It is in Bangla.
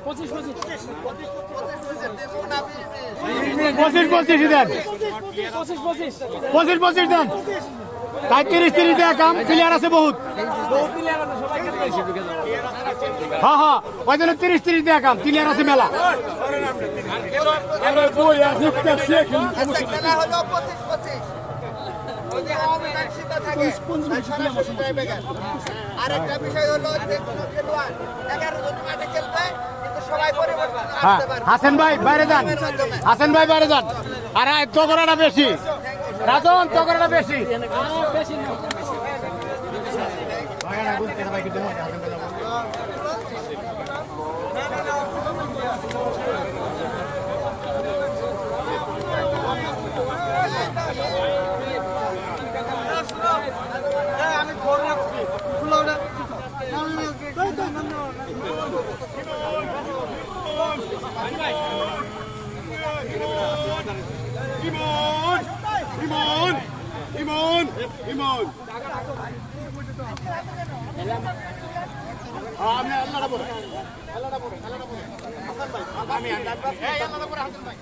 পঁচিশ দেন 25 দেন তাই 30 দেয়া কাম প্লেয়ার আছে বহুত হ্যাঁ হ্যাঁ ওই জন্য 30 দেয়া কাম প্লেয়ার আছে মেলা আরেকটা বিষয় হলো যে কোনো খেলোয়াড় 11 জন মাঠে খেলবে কিন্তু সবাই পরিবর্তন হ্যাঁ আসতে পারবে। হাসান ভাই বাইরে যান হাসান ভাই বাইরে যান আরে তগরাটা বেশি রাজন তগরাটা বেশি আমি ধরে রাখছি ইমন আমি আল্লাহটা বলে হাসান ভাই আমি আল্লাহটা বলে হাসান ভাই